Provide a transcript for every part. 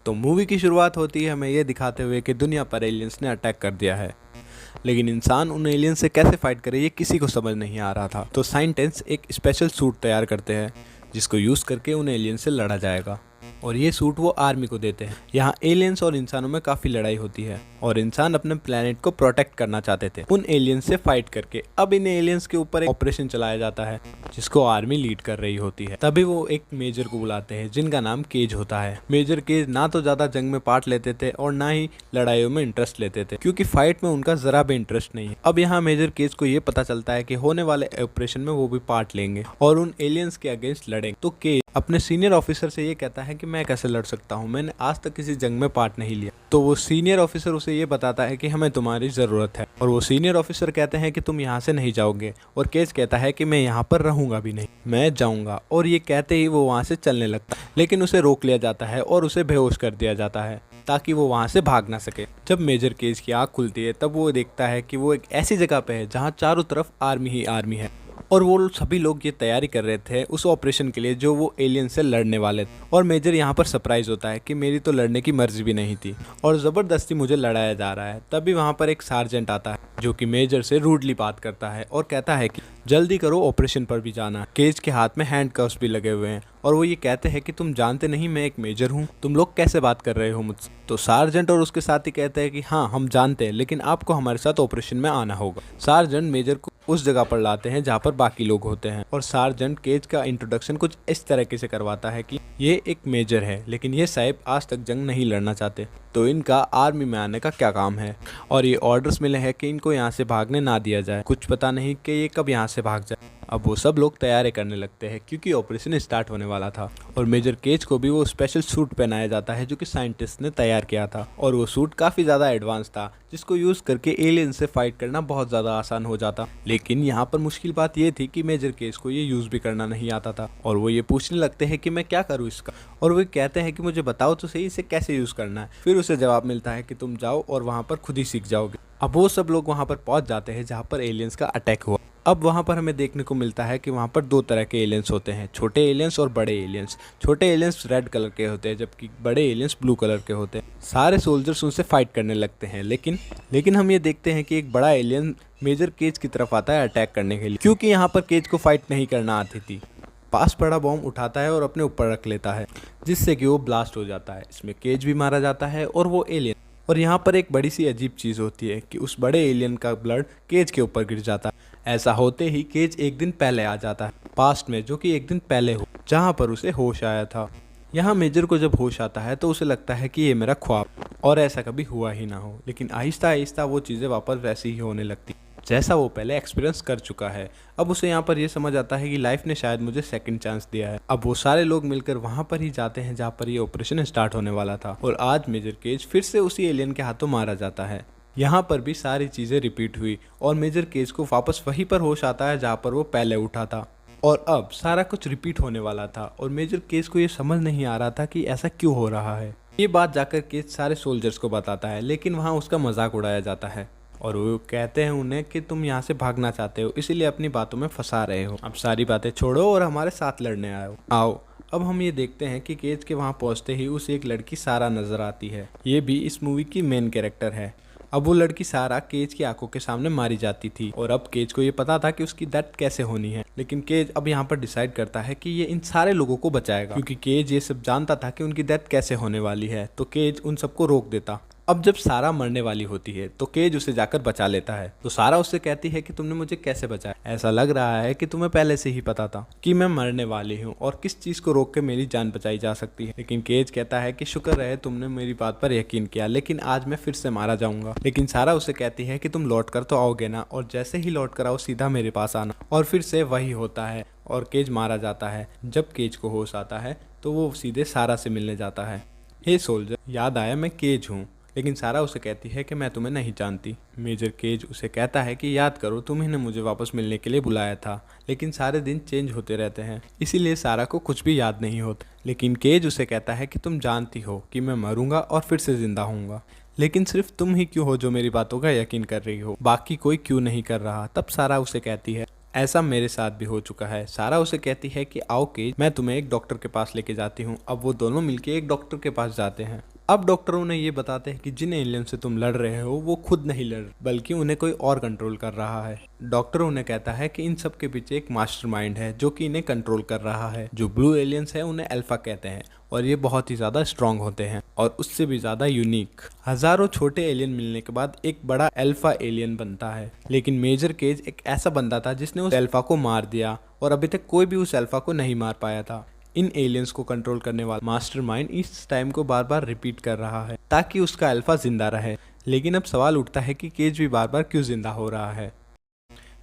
तो मूवी की शुरुआत होती है हमें ये दिखाते हुए कि दुनिया पर एलियंस ने अटैक कर दिया है। लेकिन इंसान उन एलियंस से कैसे फाइट करे ये किसी को समझ नहीं आ रहा था। तो साइंटिस्ट एक स्पेशल सूट तैयार करते हैं जिसको यूज़ करके उन एलियंस से लड़ा जाएगा। और ये सूट वो आर्मी को देते हैं। यहाँ एलियंस और इंसानों में काफ़ी लड़ाई होती है और इंसान अपने प्लेनेट को प्रोटेक्ट करना चाहते थे उन एलियंस से फाइट करके। अब इन एलियंस के ऊपर एक ऑपरेशन चलाया जाता है जिसको आर्मी लीड कर रही होती है। तभी वो एक मेजर को बुलाते हैं जिनका नाम केज होता है। मेजर केज ना तो ज़्यादा जंग में पार्ट लेते थे और ना ही लड़ाइयों में इंटरेस्ट लेते थे, क्योंकि फाइट में उनका ज़रा भी इंटरेस्ट नहीं है। अब यहाँ मेजर केज को ये पता चलता है कि होने वाले ऑपरेशन में वो भी पार्ट लेंगे और उन एलियंस के अगेंस्ट लड़ेंगे। तो केज अपने सीनियर ऑफिसर से ये कहता है कि मैं कैसे लड़ सकता हूँ, मैंने आज तक किसी जंग में पार्ट नहीं लिया। तो वो सीनियर ऑफिसर उसे ये बताता है कि हमें तुम्हारी ज़रूरत है। और वो सीनियर ऑफिसर कहते हैं कि तुम यहाँ से नहीं जाओगे। और केज कहता है कि मैं यहाँ पर रहूँगा भी नहीं, मैं जाऊँगा। और ये कहते ही वो वहाँ से चलने लगता है, लेकिन उसे रोक लिया जाता है और उसे बेहोश कर दिया जाता है ताकि वो वहाँ से भाग ना सके। जब मेजर केज की आँख खुलती है तब वो देखता है कि वो एक ऐसी जगह पे है जहाँ चारों तरफ आर्मी ही आर्मी है और वो सभी लोग ये तैयारी कर रहे थे उस ऑपरेशन के लिए जो वो एलियन से लड़ने वाले थे। और मेजर यहाँ पर सरप्राइज होता है कि मेरी तो लड़ने की मर्जी भी नहीं थी और ज़बरदस्ती मुझे लड़ाया जा रहा है। तभी वहाँ पर एक सार्जेंट आता है जो कि मेजर से रूडली बात करता है और कहता है कि जल्दी करो, ऑपरेशन पर भी जाना। केज के हाथ में हैंडकफ्स भी लगे हुए हैं और वो ये कहते हैं कि तुम जानते नहीं मैं एक मेजर हूँ, तुम लोग कैसे बात कर रहे हो मुझसे। तो सार्जेंट और उसके साथी कहते हैं कि हाँ हम जानते हैं, लेकिन आपको हमारे साथ ऑपरेशन में आना होगा। सार्जेंट मेजर को उस जगह पर लाते हैं जहाँ पर बाकी लोग होते हैं और सार्जेंट केज का इंट्रोडक्शन कुछ इस तरीके से करवाता है कि ये एक मेजर है, लेकिन ये साहब आज तक जंग नहीं लड़ना चाहते, तो इनका आर्मी में आने का क्या काम है। और ये ऑर्डर्स मिले हैं कि इनको यहाँ से भागने ना दिया जाए, कुछ पता नहीं कि ये कब यहाँ से भाग जाए। अब वो सब लोग तैयारी करने लगते हैं क्योंकि ऑपरेशन स्टार्ट होने वाला था। और मेजर केज को भी वो स्पेशल सूट पहनाया जाता है जो कि साइंटिस्ट ने तैयार किया था। और वो सूट काफ़ी ज़्यादा एडवांस था जिसको यूज़ करके एलियन से फाइट करना बहुत ज़्यादा आसान हो जाता। लेकिन यहाँ पर मुश्किल बात ये थी कि मेजर केज को ये यूज़ भी करना नहीं आता था और वो ये पूछने लगते हैं कि मैं क्या करूँ इसका। और वो कहते हैं कि मुझे बताओ तो सही इसे कैसे यूज़ करना है। फिर उसे जवाब मिलता है कि तुम जाओ और वहाँ पर खुद ही सीख जाओगे। अब वो सब लोग वहाँ पर पहुँच जाते हैं जहाँ पर एलियंस का अटैक हुआ। अब वहाँ पर हमें देखने को मिलता है कि वहाँ पर दो तरह के एलियंस होते हैं, छोटे एलियंस और बड़े एलियंस। छोटे एलियंस रेड कलर के होते हैं जबकि बड़े एलियंस ब्लू कलर के होते हैं। सारे सोल्जर्स उनसे फाइट करने लगते हैं, लेकिन हम ये देखते हैं कि एक बड़ा एलियन मेजर केज की तरफ आता है अटैक करने के लिए, क्योंकि यहाँ पर केज को फाइट नहीं करना आती थी। पास पड़ा बॉम्ब उठाता है और अपने ऊपर रख लेता है जिससे कि वो ब्लास्ट हो जाता है। इसमें केज भी मारा जाता है और वो एलियन। और यहाँ पर एक बड़ी सी अजीब चीज़ होती है कि उस बड़े एलियन का ब्लड केज के ऊपर गिर जाता है। ऐसा होते ही केज एक दिन पहले आ जाता है पास्ट में, जो कि एक दिन पहले हो जहाँ पर उसे होश आया था। यहाँ मेजर को जब होश आता है तो उसे लगता है कि ये मेरा ख्वाब और ऐसा कभी हुआ ही ना हो। लेकिन आहिस्ता आहिस्ता वो चीज़ें वापस वैसी ही होने लगती जैसा वो पहले एक्सपीरियंस कर चुका है। अब उसे यहाँ पर ये समझ आता है कि लाइफ ने शायद मुझे सेकंड चांस दिया है। अब वो सारे लोग मिलकर वहाँ पर ही जाते हैं जहाँ पर ये ऑपरेशन स्टार्ट होने वाला था और आज मेजर केज फिर से उसी एलियन के हाथों मारा जाता है। यहाँ पर भी सारी चीज़ें रिपीट हुई और मेजर केज को वापस वहीं पर होश आता है जहाँ पर वो पहले उठा था। और अब सारा कुछ रिपीट होने वाला था और मेजर केज को ये समझ नहीं आ रहा था कि ऐसा क्यों हो रहा है। ये बात जाकर केज सारे सोल्जर्स को बताता है, लेकिन वहाँ उसका मजाक उड़ाया जाता है और वो कहते हैं उन्हें कि तुम यहाँ से भागना चाहते हो, इसीलिए अपनी बातों में फंसा रहे हो। अब सारी बातें छोड़ो और हमारे साथ लड़ने आओ। अब हम ये देखते हैं कि केज के वहाँ पहुँचते ही उसे एक लड़की सारा नजर आती है। ये भी इस मूवी की मेन कैरेक्टर है। अब वो लड़की सारा केज की आंखों के सामने मारी जाती थी और अब केज को ये पता था कि उसकी डेथ कैसे होनी है। लेकिन केज अब यहाँ पर डिसाइड करता है कि ये इन सारे लोगों को बचाएगा, क्योंकि केज ये सब जानता था कि उनकी डेथ कैसे होने वाली है। तो केज उन सबको रोक देता। अब जब सारा मरने वाली होती है तो केज उसे जाकर बचा लेता है। तो सारा उससे कहती है कि तुमने मुझे कैसे बचाया, ऐसा लग रहा है कि तुम्हें पहले से ही पता था कि मैं मरने वाली हूँ और किस चीज को रोक के मेरी जान बचाई जा सकती है। लेकिन केज कहता है कि शुक्र है तुमने मेरी बात पर यकीन किया, लेकिन आज मैं फिर से मारा जाऊंगा। लेकिन सारा उसे कहती है कि तुम लौट कर तो आओगे ना, और जैसे ही लौट कर आओ सीधा मेरे पास आना। और फिर से वही होता है और केज मारा जाता है। जब केज को होश आता है तो वो सीधे सारा से मिलने जाता है। हे सोल्जर, याद आया मैं केज हूँ। लेकिन सारा उसे कहती है कि मैं तुम्हें नहीं जानती। मेजर केज उसे कहता है कि याद करो तुम्ही ने मुझे वापस मिलने के लिए बुलाया था, लेकिन सारे दिन चेंज होते रहते हैं इसीलिए सारा को कुछ भी याद नहीं होता। लेकिन केज उसे कहता है कि तुम जानती हो कि मैं मरूंगा और फिर से जिंदा होऊंगा, लेकिन सिर्फ तुम ही क्यों हो जो मेरी बातों का यकीन कर रही हो, बाकी कोई क्यों नहीं कर रहा। तब सारा उसे कहती है ऐसा मेरे साथ भी हो चुका है। सारा उसे कहती है कि आओ केज, मैं तुम्हें एक डॉक्टर के पास लेके जाती हूँ। अब वो दोनों मिलके एक डॉक्टर के पास जाते हैं अब डॉक्टर उन्हें ये बताते हैं कि जिन एलियन से तुम लड़ रहे हो वो खुद नहीं लड़ बल्कि उन्हें कोई और कंट्रोल कर रहा है। डॉक्टर उन्हें कहता है कि इन सब के पीछे एक मास्टरमाइंड है जो कि इन्हें कंट्रोल कर रहा है। जो ब्लू एलियंस है उन्हें अल्फा कहते हैं और ये बहुत ही ज़्यादा स्ट्रांग होते हैं और उससे भी ज़्यादा यूनिक। हज़ारों छोटे एलियन मिलने के बाद एक बड़ा अल्फा एलियन बनता है, लेकिन मेजर केज एक ऐसा बंदा था जिसने उस अल्फा को मार दिया और अभी तक कोई भी उस अल्फा को नहीं मार पाया था। इन एलियंस को कंट्रोल करने वाला मास्टरमाइंड इस टाइम को बार बार रिपीट कर रहा है ताकि उसका अल्फा जिंदा रहे। लेकिन अब सवाल उठता है कि केज भी बार बार क्यों जिंदा हो रहा है,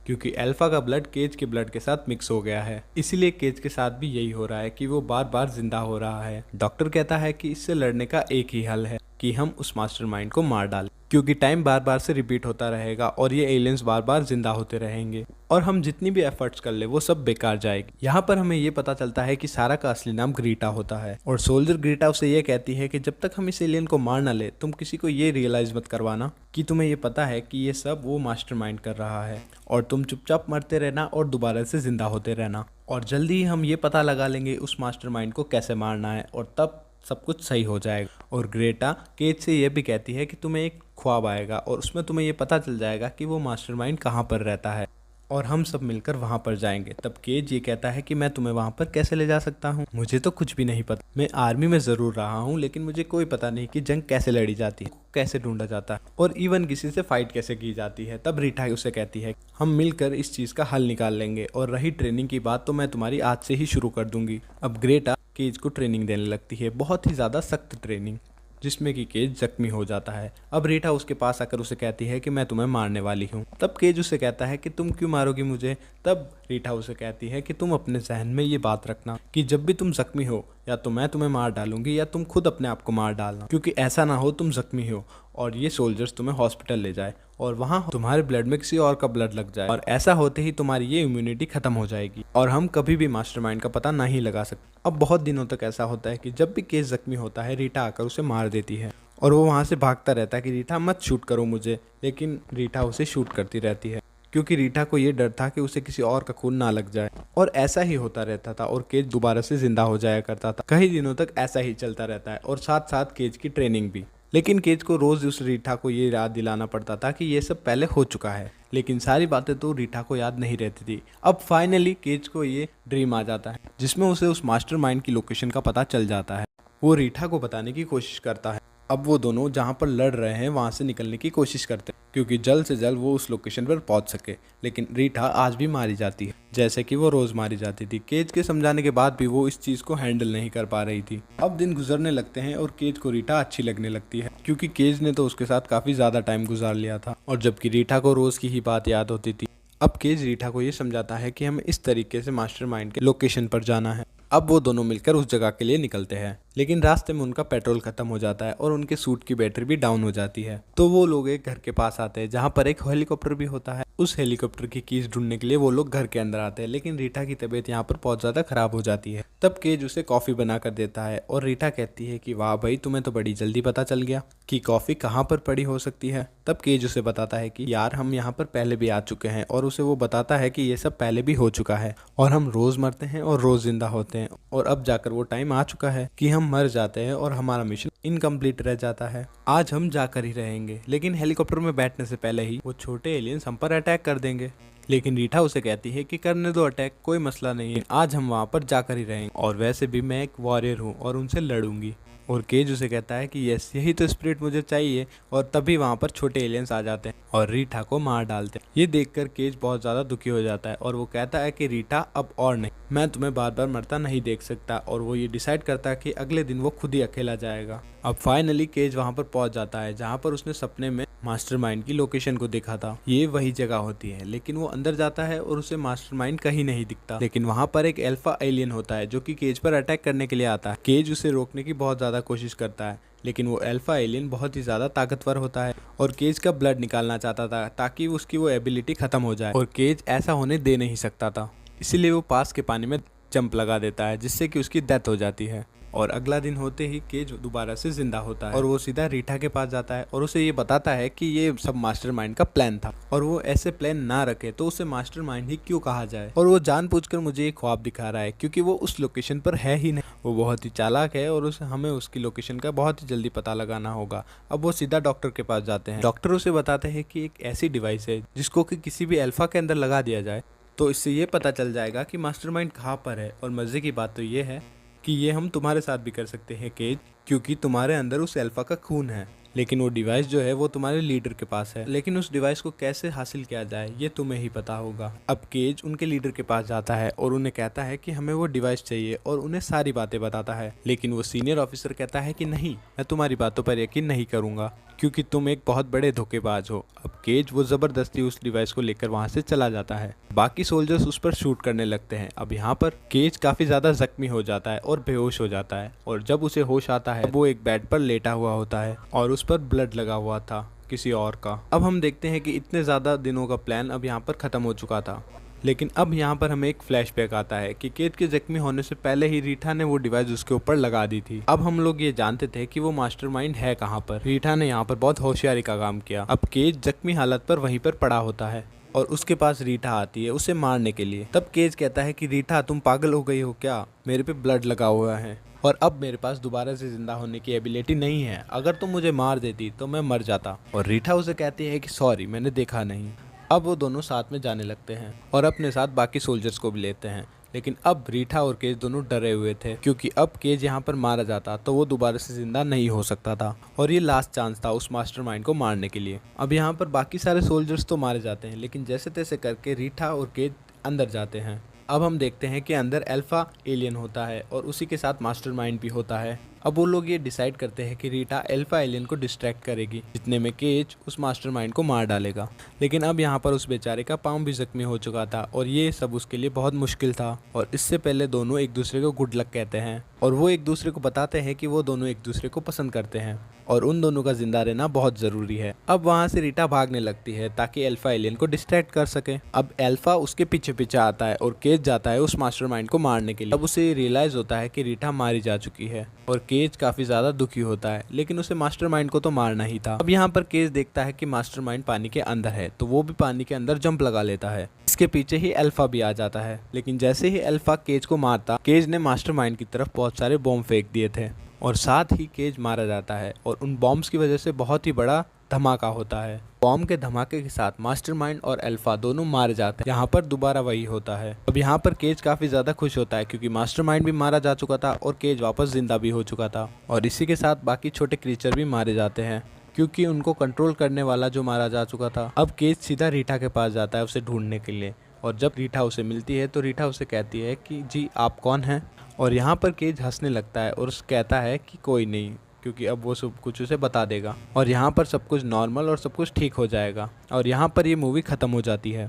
क्योंकि अल्फा का ब्लड केज के ब्लड के साथ मिक्स हो गया है। इसीलिए केज के साथ भी यही हो रहा है कि वो बार बार जिंदा हो रहा है। डॉक्टर कहता है कि इससे लड़ने का एक ही हल है कि हम उस मास्टरमाइंड को मार डालें, क्योंकि टाइम बार बार से रिपीट होता रहेगा और ये एलियंस बार बार जिंदा होते रहेंगे और हम जितनी भी एफर्ट्स कर ले वो सब बेकार जाएगी। यहाँ पर हमें ये पता चलता है कि सारा का असली नाम ग्रीटा होता है और सोल्जर ग्रीटा उसे ये कहती है कि जब तक हम इस एलियन को मार ना ले तुम किसी को ये रियलाइज मत करवाना कि तुम्हें ये पता है कि ये सब वो मास्टरमाइंड कर रहा है और तुम चुपचाप मरते रहना और दोबारा से जिंदा होते रहना और जल्दी ही हम ये पता लगा लेंगे उस मास्टरमाइंड को कैसे मारना है और तब सब कुछ सही हो जाएगा। और ग्रेटा केज से ये भी कहती है कि तुम्हें एक ख्वाब आएगा और उसमें तुम्हें ये पता चल जाएगा कि वो मास्टरमाइंड कहाँ पर रहता है और हम सब मिलकर वहाँ पर जाएंगे। तब केज ये कहता है कि मैं तुम्हें वहाँ पर कैसे ले जा सकता हूँ, मुझे तो कुछ भी नहीं पता। मैं आर्मी में ज़रूर रहा हूँ लेकिन मुझे कोई पता नहीं कि जंग कैसे लड़ी जाती है, कैसे ढूंढा जाता है और इवन किसी से फाइट कैसे की जाती है। तब रीटा उसे कहती है हम मिलकर इस चीज़ का हल निकाल लेंगे और रही ट्रेनिंग की बात तो मैं तुम्हारी आज से ही शुरू कर दूंगी। अब ग्रेटा केज को ट्रेनिंग देने लगती है, बहुत ही ज़्यादा सख्त ट्रेनिंग, जिसमें कि केज जख्मी हो जाता है। अब रीटा उसके पास आकर उसे कहती है कि मैं तुम्हें मारने वाली हूँ। तब केज उसे कहता है कि तुम क्यों मारोगी मुझे। तब रीटा उसे कहती है कि तुम अपने जहन में ये बात रखना कि जब भी तुम जख्मी हो या तो मैं तुम्हें मार डालूंगी या तुम खुद अपने आप को मार डालना, क्योंकि ऐसा ना हो तुम जख्मी हो और ये सोल्जर्स तुम्हें हॉस्पिटल ले जाए और वहाँ तुम्हारे ब्लड में किसी और का ब्लड लग जाए और ऐसा होते ही तुम्हारी ये इम्यूनिटी खत्म हो जाएगी और हम कभी भी मास्टरमाइंड का पता नहीं लगा सकते। अब बहुत दिनों तक ऐसा होता है कि जब भी केस जख्मी होता है रीटा आकर उसे मार देती है और वो वहाँ से भागता रहता है कि रीटा मत शूट करो मुझे, लेकिन रीटा उसे शूट करती रहती है क्योंकि रीटा को ये डर था कि उसे किसी और का खून ना लग जाए। और ऐसा ही होता रहता था और केज दोबारा से जिंदा हो जाया करता था। कई दिनों तक ऐसा ही चलता रहता है और साथ साथ केज की ट्रेनिंग भी। लेकिन केज को रोज उस रीटा को ये याद दिलाना पड़ता था कि ये सब पहले हो चुका है, लेकिन सारी बातें तो रीटा को याद नहीं रहती थी। अब फाइनली केज को ये ड्रीम आ जाता है जिसमें उसे उस मास्टरमाइंड की लोकेशन का पता चल जाता है। वो रीटा को बताने की कोशिश करता है। अब वो दोनों जहाँ पर लड़ रहे हैं वहाँ से निकलने की कोशिश करते हैं क्योंकि जल्द से जल्द वो उस लोकेशन पर पहुँच सके, लेकिन रीटा आज भी मारी जाती है जैसे कि वो रोज़ मारी जाती थी। केज के समझाने के बाद भी वो इस चीज़ को हैंडल नहीं कर पा रही थी। अब दिन गुजरने लगते हैं और केज को रीटा अच्छी लगने लगती है क्योंकि केज ने तो उसके साथ काफ़ी ज़्यादा टाइम गुजार लिया था और जबकि रीटा को रोज़ की ही बात याद होती थी। अब केज रीटा को ये समझाता है कि हमें इस तरीके से मास्टरमाइंड के लोकेशन पर जाना है। अब वो दोनों मिलकर उस जगह के लिए निकलते हैं, लेकिन रास्ते में उनका पेट्रोल खत्म हो जाता है और उनके सूट की बैटरी भी डाउन हो जाती है। तो वो लोग एक घर के पास आते हैं जहाँ पर एक हेलीकॉप्टर भी होता है। उस हेलीकॉप्टर की कीज ढूंढने के लिए वो लोग घर के अंदर आते हैं, लेकिन रीटा की तबीयत यहाँ पर बहुत ज़्यादा खराब हो जाती है। तब केज उसे कॉफ़ी बना कर देता है और रीटा कहती है कि वाह भाई, तुम्हें तो बड़ी जल्दी पता चल गया कि कॉफ़ी कहाँ पर पड़ी हो सकती है। तब केज उसे बताता है कि यार हम यहाँ पर पहले भी आ चुके हैं और उसे वो बताता है कि ये सब पहले भी हो चुका है और हम रोज़ मरते हैं और रोज़ जिंदा होते हैं और अब जाकर वो टाइम आ चुका है कि हम मर जाते हैं और हमारा मिशन इनकम्प्लीट रह जाता है। आज हम जाकर ही रहेंगे, लेकिन हेलीकॉप्टर में बैठने से पहले ही वो छोटे एलियंस हम पर अटैक कर देंगे। लेकिन रीटा उसे कहती है कि करने दो अटैक, कोई मसला नहीं है, आज हम वहाँ पर जाकर ही रहेंगे और वैसे भी मैं एक वॉरियर हूँ और उनसे लड़ूंगी। और केज उसे कहता है कि यस, यही तो स्पिरिट मुझे चाहिए और तभी वहाँ पर छोटे एलियंस आ जाते हैं और रीटा को मार डालते हैं। ये देखकर केज बहुत ज़्यादा दुखी हो जाता है और वो कहता है कि रीटा अब और नहीं, मैं तुम्हें बार बार मरता नहीं देख सकता। और वो ये डिसाइड करता है कि अगले दिन वो खुद ही अकेला जाएगा। अब फाइनली केज वहाँ पर पहुँच जाता है जहाँ पर उसने सपने में मास्टरमाइंड की लोकेशन को देखा था। ये वही जगह होती है, लेकिन वो अंदर जाता है और उसे मास्टरमाइंड कहीं नहीं दिखता। लेकिन वहाँ पर एक अल्फा एलियन होता है जो कि केज पर अटैक करने के लिए आता है। केज उसे रोकने की बहुत ज़्यादा कोशिश करता है, लेकिन वो अल्फा एलियन बहुत ही ज़्यादा ताकतवर होता है और केज का ब्लड निकालना चाहता था ताकि उसकी वो एबिलिटी ख़त्म हो जाए और केज ऐसा होने दे नहीं सकता था। इसीलिए वो पास के पानी में जंप लगा देता है जिससे कि उसकी डेथ हो जाती है और अगला दिन होते ही केज दोबारा से जिंदा होता है और वो सीधा रीटा के पास जाता है और उसे ये बताता है कि ये सब मास्टरमाइंड का प्लान था और वो ऐसे प्लान ना रखे तो उसे मास्टरमाइंड ही क्यों कहा जाए। और वो जानबूझकर मुझे एक ख्वाब दिखा रहा है क्योंकि वो उस लोकेशन पर है ही नहीं। वो बहुत ही चालाक है और उसे हमें उसकी लोकेशन का बहुत ही जल्दी पता लगाना होगा। अब वो सीधा डॉक्टर के पास जाते हैं। डॉक्टर उसे बताते हैं कि एक ऐसी डिवाइस है जिसको कि किसी भी अल्फा के अंदर लगा दिया जाए तो इससे ये पता चल जाएगा कि मास्टरमाइंड कहाँ पर है। और मजे की बात तो ये है कि ये हम तुम्हारे साथ भी कर सकते हैं केज, क्योंकि तुम्हारे अंदर उस अल्फा का खून है। लेकिन वो डिवाइस जो है वो तुम्हारे लीडर के पास है, लेकिन उस डिवाइस को कैसे हासिल किया जाए ये तुम्हें ही पता होगा। अब केज उनके लीडर के पास जाता है और उन्हें कहता है कि हमें वो डिवाइस चाहिए और उन्हें सारी बातें बताता है। लेकिन वो सीनियर ऑफिसर कहता है कि नहीं, मैं तुम्हारी बातों पर यकीन नहीं करूंगा क्योंकि तुम एक बहुत बड़े धोखेबाज हो। अब केज वो जबरदस्ती उस डिवाइस को लेकर वहां से चला जाता है। बाकी सोल्जर्स उस पर शूट करने लगते हैं। अब यहाँ पर केज काफी ज्यादा जख्मी हो जाता है और बेहोश हो जाता है और जब उसे होश आता है वो एक बेड पर लेटा हुआ होता है और उस पर ब्लड लगा हुआ था किसी और का। अब हम देखते हैं कि इतने ज्यादा दिनों का प्लान अब यहाँ पर खत्म हो चुका था। लेकिन अब यहाँ पर हमें एक फ्लैशबैक आता है कि केज के जख्मी होने से पहले ही रीटा ने वो डिवाइस उसके ऊपर लगा दी थी। अब हम लोग ये जानते थे कि वो मास्टरमाइंड है कहाँ पर। रीटा ने यहाँ पर बहुत होशियारी का काम किया। अब केज जख्मी हालत पर वहीं पर पड़ा होता है और उसके पास रीटा आती है उसे मारने के लिए। तब केज कहता है कि रीटा तुम पागल हो गई हो क्या, मेरे पे ब्लड लगा हुआ है और अब मेरे पास दोबारा से जिंदा होने की एबिलिटी नहीं है, अगर तुम मुझे मार देती तो मैं मर जाता। और रीटा उसे कहती है कि सॉरी, मैंने देखा नहीं। अब वो दोनों साथ में जाने लगते हैं और अपने साथ बाकी सोल्जर्स को भी लेते हैं। लेकिन अब रीटा और केज दोनों डरे हुए थे क्योंकि अब केज यहाँ पर मारा जाता तो वो दोबारा से जिंदा नहीं हो सकता था और ये लास्ट चांस था उस मास्टरमाइंड को मारने के लिए। अब यहाँ पर बाकी सारे सोल्जर्स तो मारे जाते हैं लेकिन जैसे तैसे करके रीटा और केज अंदर जाते हैं। अब हम देखते हैं कि अंदर अल्फा एलियन होता है और उसी के साथ मास्टरमाइंड भी होता है। अब वो लोग ये डिसाइड करते हैं कि रीटा अल्फा एलियन को डिस्ट्रैक्ट करेगी, जितने में केज उस मास्टरमाइंड को मार डालेगा। लेकिन अब यहाँ पर उस बेचारे का पाँव भी जख्मी हो चुका था और ये सब उसके लिए बहुत मुश्किल था। और इससे पहले दोनों एक दूसरे को गुड लक कहते हैं और वो एक दूसरे को बताते हैं कि वो दोनों एक दूसरे को पसंद करते हैं और उन दोनों का जिंदा रहना बहुत जरूरी है। अब वहाँ से रीटा भागने लगती है ताकि अल्फा एलियन को डिस्ट्रैक्ट कर सके। अब अल्फा उसके पीछे पीछे आता है और केज जाता है उस मास्टरमाइंड को मारने के लिए। अब उसे रियलाइज होता है कि रीटा मारी जा चुकी है और केज काफी ज्यादा दुखी होता है, लेकिन उसे मास्टरमाइंड को तो मारना ही था। अब यहाँ पर केज देखता है कि मास्टरमाइंड पानी के अंदर है तो वो भी पानी के अंदर जंप लगा लेता है। इसके पीछे ही अल्फा भी आ जाता है। लेकिन जैसे ही अल्फा केज को मारता, केज ने मास्टरमाइंड की तरफ बहुत सारे बॉम्ब फेंक दिए थे और साथ ही केज मारा जाता है और उन बॉम्ब्स की वजह से बहुत ही बड़ा धमाका होता है। बॉम्ब के धमाके के साथ मास्टरमाइंड और अल्फा दोनों मारे जाते हैं। यहाँ पर दोबारा वही होता है। अब यहाँ पर केज काफी ज्यादा खुश होता है क्योंकि मास्टरमाइंड भी मारा जा चुका था और केज वापस जिंदा भी हो चुका था और इसी के साथ बाकी छोटे क्रीचर भी मारे जाते हैं क्योंकि उनको कंट्रोल करने वाला जो मारा जा चुका था। अब केज सीधा रीटा के पास जाता है उसे ढूंढने के लिए और जब रीटा उसे मिलती है तो रीटा उसे कहती है कि जी आप कौन हैं। और यहाँ पर केज हंसने लगता है और कहता है कि कोई नहीं, क्योंकि अब वो सब कुछ उसे बता देगा और यहाँ पर सब कुछ नॉर्मल और सब कुछ ठीक हो जाएगा और यहाँ पर ये मूवी खत्म हो जाती है।